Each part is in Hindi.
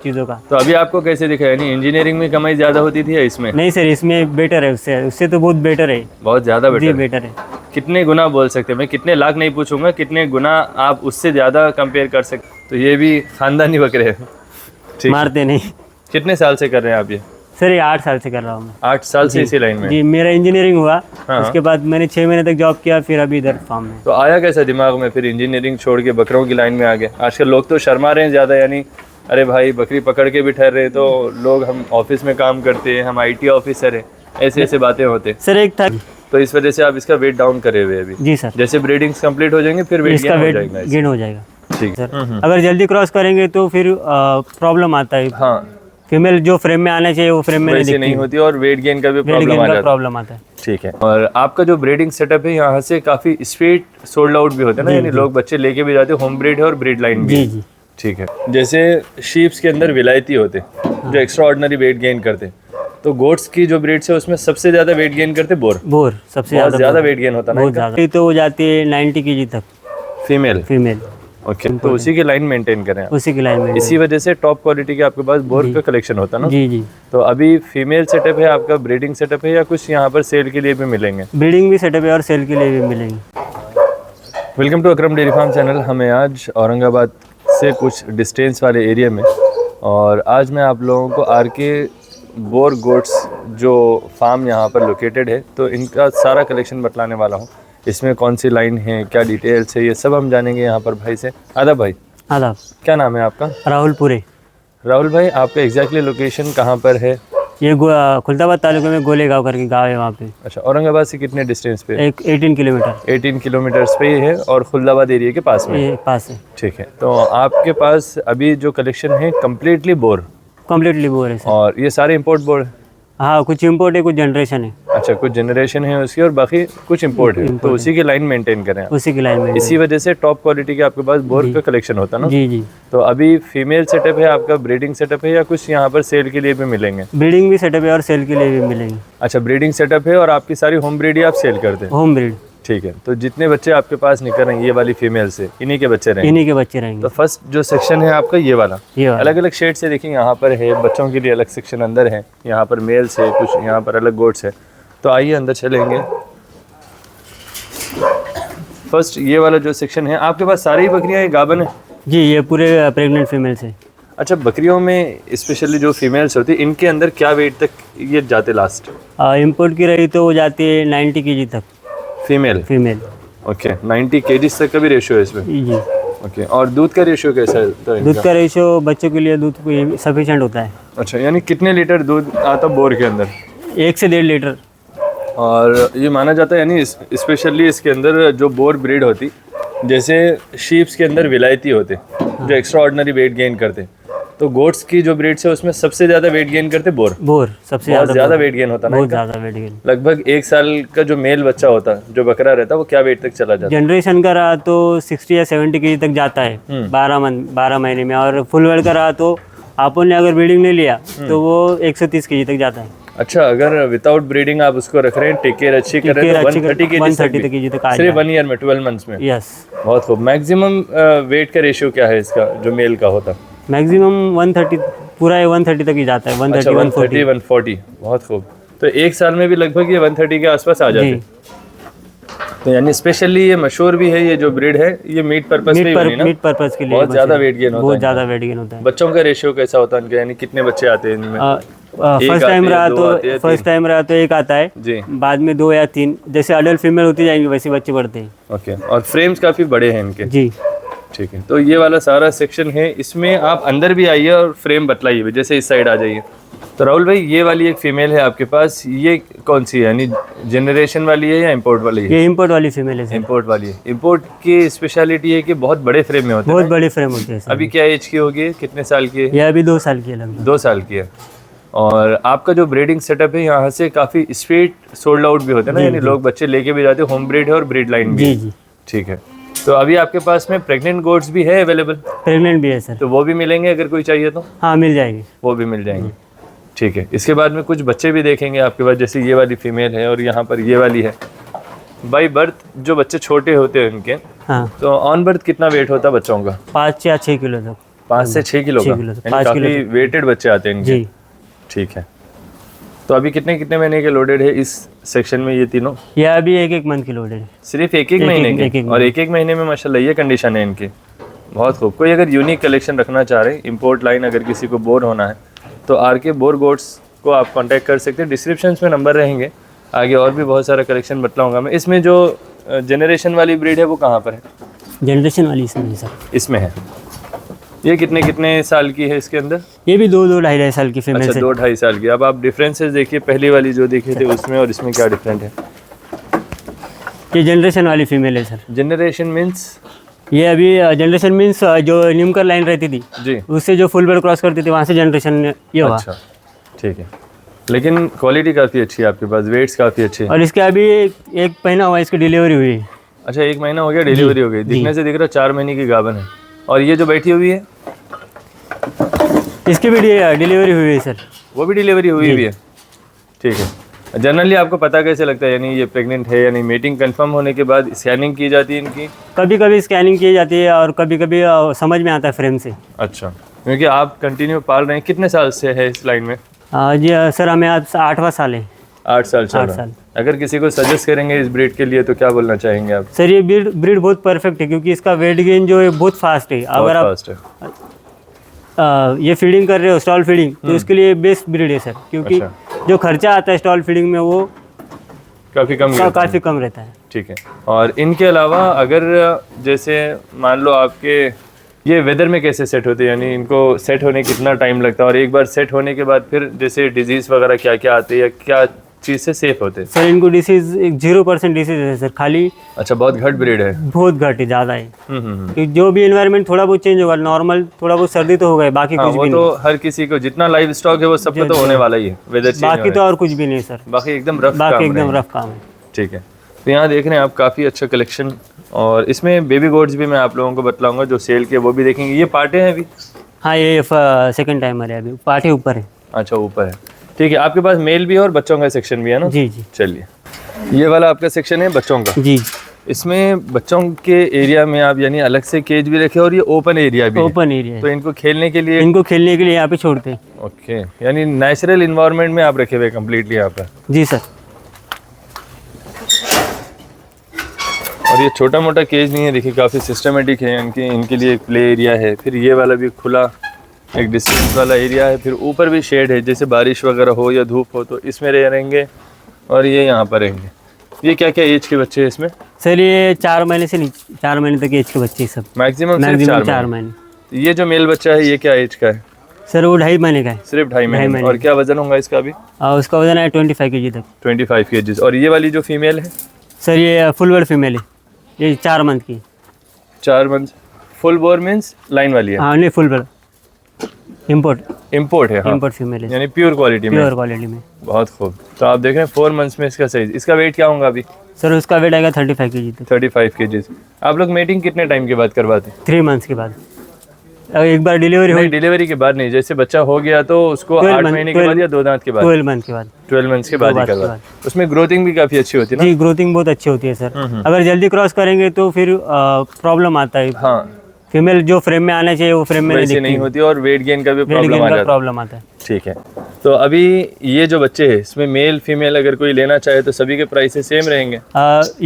चीज़ों का। तो अभी आपको कैसे दिखा, यानी इंजीनियरिंग में कमाई ज़्यादा होती थी या इसमें? नहीं सर, इसमें बेटर है, उससे उससे तो बहुत बेटर है। बहुत ज़्यादा जी बेटर। बेटर है। कितने गुना बोल सकते हैं? मैं कितने लाख नहीं पूछूंगा, कितने गुना आप उससे ज़्यादा कंपेयर कर सकते? तो ये भी खानदानी बकरे हैं। ठीक। मारते नहीं। कितने साल से कर रहे हैं आप ये? सर ये 8 साल से कर रहा हूँ मैं। 8 साल से इसी लाइन में? जी, मेरा इंजीनियरिंग हुआ। हाँ। उसके बाद मैंने 6 महीने तक जॉब किया, फिर अभी इधर फार्म में। तो आया कैसा दिमाग में फिर इंजीनियरिंग छोड़ के बकरों की लाइन में आ गए? आजकल लोग तो शर्मा रहे हैं ज़्यादा, यानी अरे भाई बकरी पकड़ के भी ठहर रहे, तो लोग हम ऑफिस में काम करते हैं, हम आईटी ऑफिसर हैं, ऐसे ऐसे बातें होते। सर एक था, तो इस वजह से आप इसका वेट डाउन करे हुए अभी? जी सर। जैसे ब्रीडिंग्स कंप्लीट हो जाएंगे फिर वेट इसका गेन हो वेट जाएगा? गेन हो जाएगा ठीक सर। अगर जल्दी क्रॉस करेंगे तो फिर प्रॉब्लम आता है। हाँ, फीमेल जो फ्रेम में आना चाहिए वो फ्रेम में वैसे नहीं होती और वेट गेन का भी प्रॉब्लम आ जाता है। प्रॉब्लम आता है। ठीक है। और आपका जो ब्रीडिंग सेटअप है यहाँ से काफी स्ट्रेट सोल्ड आउट भी होता है ना, यानी लोग बच्चे लेके भी जाते हैं, होम ब्रीड है और ब्रीड लाइन भी जी है। जी। ठीक है। जैसे शीप्स के अंदर विलायती होते जो एक्स्ट्रा ऑर्डिनरी वेट गेन करते, तो गोट्स की जो ब्रीड्स है उसमें सबसे ज्यादा वेट गेन करते बोर सबसे बहुत ज्यादा वेट गेन होता है ना बहुत ज्यादा। तो वो जाती है 90 kg तक फीमेल। ओके। तो उसी की लाइन मेंटेन करें आप। उसी की लाइन में। इसी वजह से टॉप क्वालिटी के आपके पास बोर का कलेक्शन होता है ना? जी जी। तो अभी फीमेल सेटअप है आपका, ब्रीडिंग सेटअप है या कुछ यहाँ पर सेल के लिए भी मिलेंगे? ब्रीडिंग भी सेटअप है और सेल के लिए भी मिलेंगे। Welcome to Akram dairy farm channel. हमें आज औरंगाबाद से कुछ डिस्टेंस वाले एरिया में, और आज मैं आप लोगों को आरके बोर गोट्स जो फार्म यहाँ पर लोकेटेड है, तो इनका सारा कलेक्शन बतलाने वाला हूँ। इसमें कौन सी लाइन है, क्या डिटेल्स है, ये सब हम जानेंगे यहाँ पर भाई से। आदाब भाई। आदाब। क्या नाम है आपका? राहुल पुरे। राहुल भाई, आपका एग्जैक्टली लोकेशन कहाँ पर है? ये खुलताबाद तालुके में गोलेगांव करके गांव है वहाँ पे। अच्छा, औरंगाबाद से कितने डिस्टेंस पे? 18 किलोमीटर। 18 किलोमीटर्स पे ही है और खुलदाबाद एरिया के पास में? ये पास है। ठीक है। तो आपके पास अभी जो कलेक्शन है कम्प्लीटली बोर है सर। और ये सारे इंपोर्ट बोर है? हाँ, कुछ इंपोर्ट है, कुछ जनरेशन है। अच्छा, कुछ जनरेशन है उसकी और बाकी कुछ इंपोर्ट है, तो उसी की लाइन मेंटेन करें आप। उसी की लाइन में। इसी वजह से टॉप क्वालिटी के आपके पास बोर का कलेक्शन होता है ना? जी जी। तो अभी फीमेल सेटअप है आपका, ब्रीडिंग सेटअप है या कुछ यहाँ पर सेल के लिए भी मिलेंगे? ब्रीडिंग भी सेटअप है और सेल के लिए भी मिलेंगे। अच्छा, ब्रीडिंग सेटअप है और आपकी सारी होम ब्रीड ही आप सेल करते हैं? Home breed. ठीक है। तो जितने बच्चे आपके पास निकल रहे हैं ये वाली फीमेल से, इन्हीं के बच्चे रहेंगे? तो फर्स्ट जो सेक्शन है आपका ये वाला अलग अलग शेड से देखिए, यहाँ पर है बच्चों के लिए अलग सेक्शन अंदर है, यहाँ पर मेल्स है, कुछ यहाँ पर अलग गोट्स है। तो आइए अंदर चलेंगे। फर्स्ट ये वाला जो सेक्शन है, आपके पास सारी बकरियाँ गाभन है? जी, ये पूरे प्रेग्नेंट फीमेल्स है। अच्छा, बकरियों में स्पेशली जो फीमेल्स होती है इनके अंदर क्या वेट तक ये जाते लास्ट? इंपोर्ट की रही तो वो जाती है 90 kg तक फीमेल। ओके, 90 kg तक का भी रेशियो है इसमें? जी। ओके। और दूध का रेशियो कैसा है? तो दूध का रेशियो बच्चों के लिए दूध सफिशिएंट होता है। अच्छा, यानी कितने लीटर दूध आता बोर के अंदर? 1 से 1.5 लीटर। और ये माना जाता है, यानी स्पेशली इसके अंदर जो बोर ब्रीड होती, जैसे शीप्स के अंदर विलायती होते जो एक्स्ट्रा ऑर्डिनरी वेट गेन करते, तो गोट्स की जो ब्रीड्स है उसमें सबसे ज्यादा वेट गेन करते बोर सबसे ज्यादा वेट गेन होता है ना? बहुत ज्यादा वेट गेन। लगभग 1 साल का जो मेल बच्चा होता है, जो बकरा रहता है, वो क्या वेट तक चला जाता है? जनरेशन का रहा तो 60 या 70 kg तक जाता है 12 महीने में, और फुल वेट का रहा तो आपन ने अगर ब्रीडिंग नहीं लिया तो वो 130 kg तक जाता है। अच्छा, अगर विदाउट ब्रीडिंग आप उसको रख रहे हैं, टेक केयर अच्छी कर रहे हैं, तो 130 kg तक सिर्फ 1 ईयर में, 12 मंथ्स में? यस। बहुत खूब। मैक्सिमम वेट का रेशियो क्या है इसका जो मेल का होता? मैक्सिमम 130, पूरा 130 तक ही जाता है। 130 140। बहुत खूब। तो 1 साल में भी लगभग ये 130 के आसपास आ जाते हैं। तो यानी स्पेशली ये मशहूर भी है, ये जो ब्रीड है ये मीट पर्पस के लिए बहुत ज्यादा वेट गेन होता है। बच्चों का रेशियो कैसा होता है इनका, यानी कितने बच्चे आते हैं इनमें? फर्स्ट टाइम रहा तो 1 आता है जी, बाद में 2 या 3, जैसे अडल्ट फीमेल होती जाएंगे वैसे बच्चे बढ़ते हैं। ओके। और फ्रेम्स काफी बड़े हैं इनके? जी। ठीक है। तो ये वाला सारा सेक्शन है, इसमें आप अंदर भी आइए और फ्रेम बतलाइए भी, जैसे इस साइड आ जाइए। तो राहुल भाई, ये वाली एक फीमेल है आपके पास, ये कौन सी है, यानी जनरेशन वाली है या इंपोर्ट वाली है? ये इंपोर्ट वाली फीमेल है। इंपोर्ट वाली है। इंपोर्ट की स्पेशलिटी है कि बहुत बड़े फ्रेम में होते हैं। बहुत बड़े फ्रेम होते हैं। अभी क्या एज की होगी, कितने साल की है? ये अभी 2 साल की है लगभग। 2 साल की है। और आपका जो ब्रीडिंग सेटअप है यहाँ से काफी स्ट्रेट सोल्ड आउट भी होते हैं ना, यानी लोग बच्चे लेके भी जाते हैं, होम ब्रीड है और ब्रीड लाइन भी? जी। ठीक है। तो अभी आपके पास में प्रेग्नेंट गोट्स भी है अवेलेबल? प्रेग्नेंट भी है सर। तो वो भी मिलेंगे अगर कोई चाहिए तो? हाँ, मिल जाएंगे, वो भी मिल जाएंगे। ठीक है। इसके बाद में कुछ बच्चे भी देखेंगे आपके पास, जैसे ये वाली फीमेल है और यहाँ पर ये वाली है। बाई बर्थ जो बच्चे छोटे होते हैं उनके, हाँ, तो ऑन बर्थ कितना वेट होता है बच्चों का? 5 या 6 किलो तक। 5 से 6 किलो 6 का, किलो से, यानी 5 किलो काफी वेटेड बच्चे आते हैं इनके। जी। ठीक है। तो अभी कितने कितने महीने के लोडेड है इस सेक्शन में ये तीनों? ये अभी 1-1 मंथ की लोडेड है। सिर्फ एक महीने के? एक-एक और एक महीने में माशाल्लाह ये कंडीशन है इनकी, बहुत खूब। कोई अगर यूनिक कलेक्शन रखना चाह रहे हैं, इंपोर्ट लाइन अगर किसी को बोर होना है तो आरके बोर गोट्स को आप कांटेक्ट कर सकते हैं। डिस्क्रिप्शन में नंबर रहेंगे, आगे और भी बहुत सारा कलेक्शन बतलाऊंगा मैं। इसमें जो जनरेशन वाली ब्रीड है वो कहाँ पर है? जनरेशन वाली इसमें है सर। इसमें है। ये कितने कितने साल की है इसके अंदर? ये भी 2-2 ढाई साल की फीमेल अच्छा, है। 2-2.5 साल की। अब आप डिफरेंसेस देखिए, पहली वाली जो देखे थे उसमें और इसमें क्या डिफरेंट है? ये जनरेशन वाली फीमेल है सर। Generation means? ये अभी जनरेशन मीन्स जो न्यूमकर लाइन रहती थी जी, उससे जो फुल बेड क्रॉस करती थी वहाँ से जनरेशन ये हुआ। अच्छा ठीक है। लेकिन क्वालिटी काफ़ी अच्छी है आपके पास, वेट्स काफ़ी अच्छे हैं। और इसके अभी एक महीना हुआ इसकी डिलीवरी हुई है। अच्छा, 1 महीना हो गया, डिलीवरी हो गई। दिखने से दिख रहा 4 महीने की गाभन है। और ये जो बैठी हुई है इसकी भी डिलीवरी हुई है सर। वो भी डिलीवरी हुई है? ठीक है। जनरली आपको पता कैसे लगता है, यानी ये प्रेग्नेंट है? यानी मीटिंग कंफर्म होने के बाद स्कैनिंग की जाती है इनकी? कभी कभी स्कैनिंग की जाती है और कभी कभी समझ में आता है फ्रेम से। अच्छा, क्योंकि आप कंटिन्यू पाल रहे हैं, कितने साल से है इस लाइन में? जी सर, हमें आज 8वां साल है। 8 साल चल रहा है। अगर किसी को सजेस्ट करेंगे इस ब्रीड के लिए तो क्या बोलना चाहेंगे आप? सर ये ब्रीड बहुत परफेक्ट है क्योंकि इसका वेट गेन जो है बहुत फास्ट है। अगर आप ये फीडिंग कर रहे हो स्टॉल फीडिंग तो उसके लिए बेस्ट ब्रीड है सर, क्योंकि जो खर्चा आता है स्टॉल फीडिंग में वो काफ़ी कम रहता है। ठीक है। और इनके अलावा अगर जैसे मान लो आपके ये वेदर में कैसे सेट होते हैं, यानी इनको सेट होने कितना टाइम लगता है? और एक बार सेट होने के बाद फिर जैसे डिजीज़ वगैरह क्या क्या आती है या क्या चीज़ से सेफ होते हैं? सर इनको डिसीज 0% डिसीज है सर, खाली। अच्छा, बहुत घट ब्रीड है? बहुत घट है, ज़्यादा है। क्योंकि जो भी एनवायरनमेंट थोड़ा बहुत चेंज होगा, नॉर्मल थोड़ा बहुत सर्दी तो होगा, बाकी कुछ भी नहीं। तो हर किसी को जितना लाइव स्टॉक है वो सबको तो होने वाला ही है, वेदर चेंज बाकी तो और कुछ भी नहीं सर, बाकी एकदम रफ काम है। ठीक है। तो यहाँ देख रहे हैं आप काफ़ी अच्छा कलेक्शन, और इसमें बेबी गोड्स भी मैं आप लोगों को बतलाऊंगा जो सेल के, वो भी देखेंगे। ये पार्टे हैं अभी? हाँ, ये सेकंड टाइमर है, अभी पार्टे ऊपर है। अच्छा, ऊपर है। ठीक है। आपके पास मेल भी है और बच्चों का सेक्शन भी है ना? जी जी। चलिए, ये वाला आपका सेक्शन है बच्चों का? जी। इसमें बच्चों के एरिया में आप यानी अलग से केज भी रखे और ये ओपन एरिया भी ओपन एरिया है। तो इनको खेलने के लिए यहाँ पे छोड़ते हैं। ओके, यानी नेचुरल इन्वायरमेंट में आप रखे हुए कम्प्लीटली यहाँ पर? जी सर। और ये छोटा मोटा केज नहीं है, देखिए काफ़ी सिस्टमेटिक है। इनके लिए एक प्ले एरिया है, फिर ये वाला भी खुला एक डिस्टेंस वाला एरिया है, फिर ऊपर भी शेड है, जैसे बारिश वगैरह हो या धूप हो तो इसमें रहेंगे, और ये यहाँ पर रहेंगे। ये क्या क्या एज के बच्चे हैं इसमें? सर ये 4 महीने से 4 महीने तक एज के बच्चे सब, मैक्सिमम 4 महीने। ये जो मेल बच्चा है ये क्या एज का है? सर वो 2.5 महीने का है। सिर्फ 2.5 महीने। और क्या वजन होगा इसका अभी? उसका वजन है 25 kg तक। 25 kg। और ये वाली जो फीमेल है? सर ये फुल बोर फीमेल है, ये 4 मंथ की। 4 month. Full bore means line वाली है? हाँ नहीं, फुल बोर इम्पोर्ट है। हाँ। इम्पोर्ट फीमेल है, यानी प्योर क्वालिटी में। बहुत खूब। तो आप देख रहे हैं 4 मंथ्स में इसका साइज। इसका वेट क्या होगा अभी? सर उसका वेट आएगा 35 kg तक। 35 kg। आप लोग मीटिंग कितने टाइम के बाद करवाते हैं? 3 मंथ्स के बाद। एक बार डिलीवरी हो? डिलीवरी के बाद नहीं, जैसे बच्चा हो गया तो उसको 8 महीने के बाद या 2 दांत के बाद? 12 मंथ के बाद। 12 मंथ्स के बाद ही करवा। उसमें ग्रोथिंग भी काफी अच्छी होती है ना? जी, ग्रोथिंग बहुत अच्छी होती है सर। अगर जल्दी क्रॉस करेंगे तो फिर प्रॉब्लम आता है। हाँ, फीमेल जो फ्रेम में आना चाहिए वो फ्रेम में नहीं होती, और वेट गेन का भी प्रॉब्लम आता है। ठीक है। तो अभी ये जो बच्चे हैं इसमें मेल फीमेल अगर कोई लेना चाहे तो सभी के प्राइसेस सेम रहेंगे?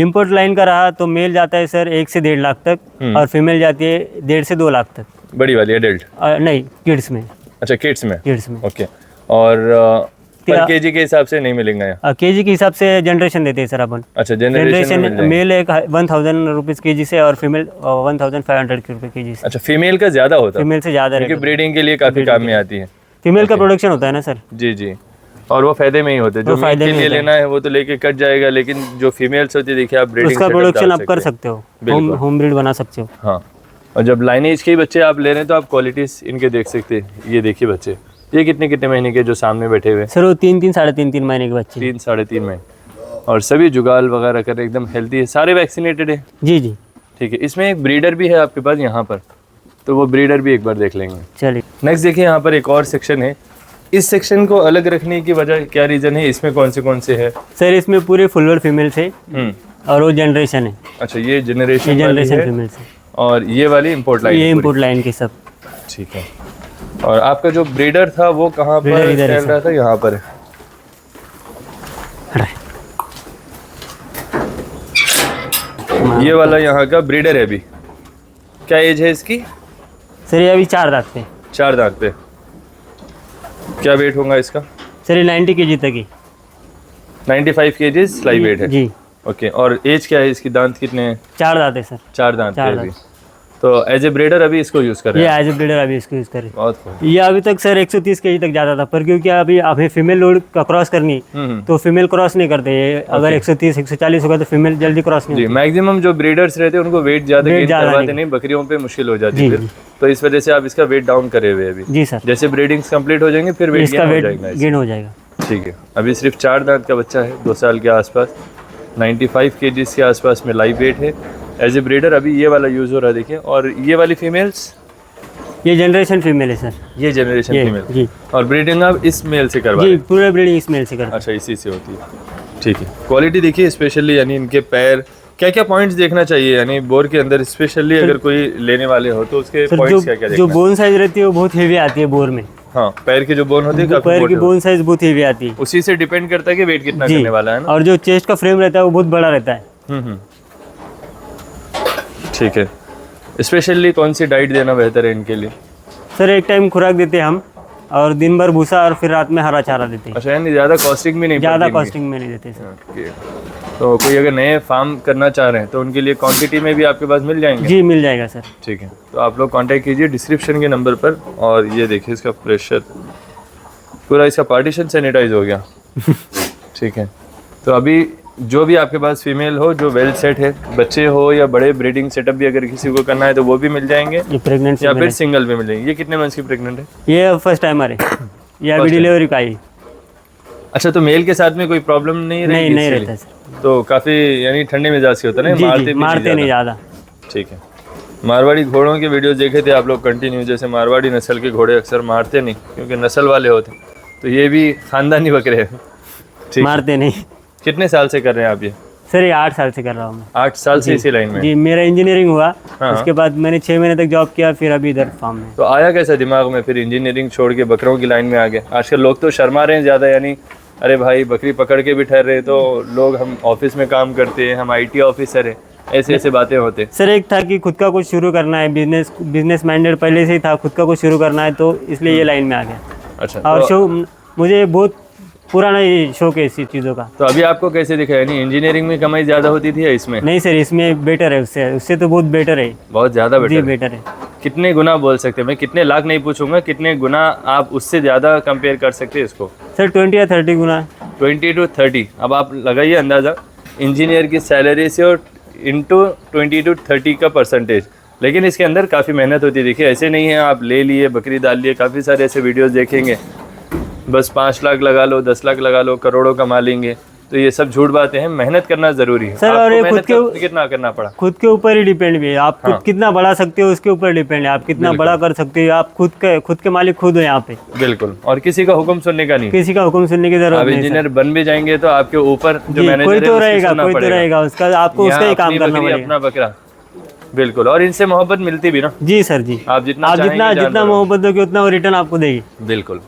इंपोर्ट लाइन का रहा तो मेल जाता है सर 1 से 1.5 लाख तक, और फीमेल जाती है 1.5 से 2 लाख तक। बड़ी वाली एडल्ट? नहीं, किड्स में। अच्छा, किड्स में। ओके। और पर केजी के हिसाब से नहीं मिलेंगे यहाँ? केजी के हिसाब से जनरेशन देते हैं सर अपन। अच्छा, जनरेशन मेल एक 1000 रुपीज़ केजी से और फीमेल 1500 रुपये केजी से। अच्छा, फीमेल का ज़्यादा होता है? फीमेल से ज़्यादा, क्योंकि ब्रीडिंग के लिए काफ़ी काम में आती है। फीमेल का प्रोडक्शन होता है ना सर? जी जी। और वो फायदे में ही होते हैं। जो मेल के लिए लेना है वो तो लेके कट जाएगा, लेकिन जो फीमेल्स होती है देखिए आप ब्रीडिंग उसका प्रोडक्शन आप कर सकते हो, होम ब्रीड बना सकते हो। हाँ। और जब लाइनेज के बच्चे आप ले रहे हैं तो आप क्वालिटीज इनके देख सकते हैं। ये देखिए बच्चे, ये कितने महीने के जो सामने बैठे हुए? सर वो 3 साढ़े 3 महीने के बच्चे। 3 साढ़े 3 महीने। और सभी जुगाल वगैरह कर एकदम हेल्दी है, सारे वैक्सीनेटेड है? जी जी। ठीक है। इसमें एक ब्रीडर भी है आपके पास यहाँ पर, तो वो ब्रीडर भी एक बार देख लेंगे। चलिए। नेक्स्ट देखिए, यहाँ पर एक और सेक्शन है। इस सेक्शन को अलग रखने की वजह क्या रीज़न है? इसमें कौन से है? सर इसमें पूरे फुल फीमेल से और वो जनरेशन है। अच्छा, ये जनरेशन फीमेल से। और ये वाली इंपोर्ट लाइन? ये इंपोर्ट लाइन की सब। ठीक है। और आपका जो ब्रीडर था वो कहाँ पर ब्रीडर इधर है चल रहा था? यहाँ पर है। ये वाला यहाँ का ब्रीडर है अभी। क्या एज है इसकी? सर ये अभी 4 दांत पे। 4 दांत पे। क्या वेट होगा इसका? सर ये 90 kg तक ही। 95 kg लाइव वेट है जी। ओके। और एज क्या है इसकी? दांत कितने हैं? 4 दांत है सर। 4 दांत चार पे दांत। अभी। तो एज ए ब्रीडर अभी इसको यूज कर रहे ये हैं? एज ए ब्रीडर अभी इसको यूज़ करें। बहुत खूब। ये अभी तक सर 130 kg तक जाता था, पर क्योंकि अभी हमें फीमेल लोड का क्रॉस करनी तो फीमेल क्रॉस नहीं करते। ये अगर 130 140 होगा तो फीमेल जल्दी क्रॉस नहीं जी, होती। मैक्सिमम जो ब्रीडर्स रहते हैं उनको वेट ज्यादा Weight गेन ज़्यादा करवाते नहीं, बकरियों पे मुश्किल हो जाती है जी, फिर। तो इस वजह से आप इसका वेट डाउन करे हुए हैं अभी। जी सर, जैसे ब्रीडिंग्स कंप्लीट हो जाएंगे फिर वेट इसका गेन हो वेट जाएगा इसका। गेन हो जाएगा। ठीक है। अभी सिर्फ 4 दांत का बच्चा है, 2 साल के आसपास, 95 kg के आसपास में लाइव वेट है। एज ए ब्रीडर अभी ये वाला यूज़ हो रहा है देखिए। और ये वाली फीमेल्स? ये जनरेशन फीमेल है सर। ये जनरेशन ये फीमेल। जी और ब्रीडिंग आप इस मेल से करवा रहे जी, हैं? पूरा ब्रीडिंग इस मेल से करते अच्छा, इसी से होती है। ठीक है। क्वालिटी देखिए स्पेशली, यानी इनके पैर, क्या क्या पॉइंट्स देखना चाहिए यानी बोर के अंदर स्पेशली अगर कोई लेने वाले हो तो उसके हैं। सर पॉइंट्स क्या क्या जो देखना? बोन साइज रहती है वो बहुत हेवी आती है बोर में। हाँ, पैर की जो बोन होती है काफी पैर की मोटी बोन साइज बहुत हेवी आती है होती है। उसी से डिपेंड करता है कि वेट कितना जी। करने वाला है ना। और जो चेस्ट का फ्रेम रहता है वो बहुत बड़ा रहता है। ठीक है। स्पेशली कौन सी डाइट देना बेहतर है इनके लिए? सर एक टाइम खुराक देते हैं हम, और दिन भर भूसा और फिर रात में हरा चारा देते हैं। अच्छा, यानी ज़्यादा कॉस्टिंग भी नहीं ज़्यादा पड़ती इनकी? कॉस्टिंग में नहीं देते सर। ओके। तो कोई अगर नए फार्म करना चाह रहे हैं तो उनके लिए क्वांटिटी में भी आपके पास मिल जाएंगे? जी मिल जाएगा सर। ठीक है। तो आप लोग कांटेक्ट कीजिए डिस्क्रिप्शन के नंबर पर। और ये देखिए इसका प्रेशर, पूरा इसका पार्टीशन सैनिटाइज हो गया। ठीक है। तो अभी जो भी आपके पास फीमेल हो जो वेल सेट है, बच्चे हो या बड़े ब्रीडिंग सेटअप भी अगर किसी को करना है तो वो भी मिल जाएंगे, ये प्रेग्नेंट या फिर सिंगल भी मिल जाएंगे। ये कितने मंथ्स की प्रेग्नेंट है? ये फर्स्ट टाइमर है, ये अभी डिलीवरी का ही। अच्छा, तो मेल के साथ में कोई प्रॉब्लम नहीं रहेगी? नहीं इसके रहता लिए? सर। तो काफ़ी यानी ठंडे मिजाज के होता है ना, जी मारते जी, भी मारते नहीं ज़्यादा। ठीक है। मारवाड़ी घोड़ों के वीडियो देखे थे आप लोग कंटिन्यू, जैसे मारवाड़ी नस्ल के घोड़े अक्सर मारते नहीं क्योंकि नस्ल वाले होते, तो ये भी खानदानी बकरे हैं। ठीक। मारते नहीं। कितने साल से कर रहे हैं आप ये? सर ये 8 साल से कर रहा हूँ मैं। 8 साल से इसी लाइन में? जी, मेरा इंजीनियरिंग हुआ, हाँ। उसके बाद मैंने 6 महीने तक जॉब किया, फिर अभी इधर फार्म में। तो आया कैसा दिमाग में फिर इंजीनियरिंग छोड़ के बकरों की लाइन में आ गए? आजकल लोग तो शर्मा रहे हैं ज़्यादा, यानी अरे भाई बकरी पकड़ के भी ठहर रहे तो लोग, हम ऑफिस में काम करते हैं, हम IT ऑफिसर हैं, ऐसे ऐसे बातें होते। सर एक था कि खुद का कुछ शुरू करना है, बिजनेस माइंडेड पहले से ही था, खुद का कुछ शुरू करना है, तो इसलिए ये लाइन में आ गया। अच्छा। और तो, शौक, मुझे बहुत पुराना ये शौक है इसी चीज़ों का। तो अभी आपको कैसे दिखा, यानी इंजीनियरिंग में कमाई ज़्यादा होती थी या इसमें? नहीं सर, इसमें बेटर है, उससे तो बहुत बेटर है। बहुत ज़्यादा जी बेटर? बेटर है। कितने गुना बोल सकते हैं? मैं कितने लाख नहीं पूछूंगा, कितने गुना आप उससे ज़्यादा कंपेयर कर सकते हैं इसको? सर 20 या 30 गुना। 20 to 30। अब आप लगाइए अंदाज़ा इंजीनियर की सैलरी से और इंटू 20 to 30 का परसेंटेज। लेकिन इसके अंदर काफ़ी मेहनत होती है। देखिए ऐसे नहीं है आप ले लिए बकरी डाल लिए, काफ़ी सारे ऐसे वीडियोस देखेंगे बस 5 लाख लगा लो, 10 लाख लगा लो, करोड़ों कमा लेंगे, तो ये सब झूठ बातें हैं। मेहनत करना ज़रूरी है। सर, और आपको ये मेहनत खुद कितना करना पड़ा? खुद के ऊपर ही डिपेंड भी है, आप खुद कितना बढ़ा सकते हो उसके ऊपर डिपेंड है, आप कितना बड़ा कर सकते हो। आप खुद के मालिक खुद हो यहाँ पे। बिल्कुल। और किसी का हुक्म सुनने का नहीं, किसी का हुक्म सुनने की जरूरत आप नहीं। इंजीनियर बन भी जाएंगे तो आपके ऊपर जो मैनेजर कोई है तो उसकी रहेगा, सुनना कोई तो पड़ेगा। रहेगा, उसका आपको उसका ही काम अपनी करना बकरी, पड़ेगा। अपना बकरा। बिल्कुल। और इनसे मोहब्बत मिलती भी ना? जी सर जी, आप जितना मोहब्बत दोगे उतना वो रिटर्न आपको देगी। बिल्कुल।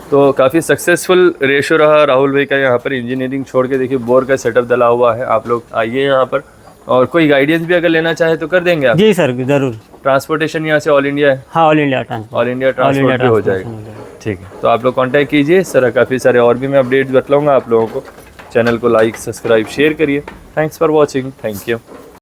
तो काफ़ी सक्सेसफुल रेशो रहा राहुल भाई का यहाँ पर। इंजीनियरिंग छोड़ के देखिए बोर का सेटअप डला हुआ है। आप लोग आइए यहाँ पर, और कोई गाइडेंस भी अगर लेना चाहे तो कर देंगे आप? जी सर जरूर। ट्रांसपोर्टेशन यहाँ से ऑल इंडिया है? हाँ, all India transport. All India transport भी हो जाएगा। ठीक है। तो आप लोग कांटेक्ट कीजिए। इस तरह काफ़ी सारे और भी मैं अपडेट्स बतलाऊँगा आप लोगों को। चैनल को लाइक, सब्सक्राइब, शेयर करिए। Thanks for watching. Thank you.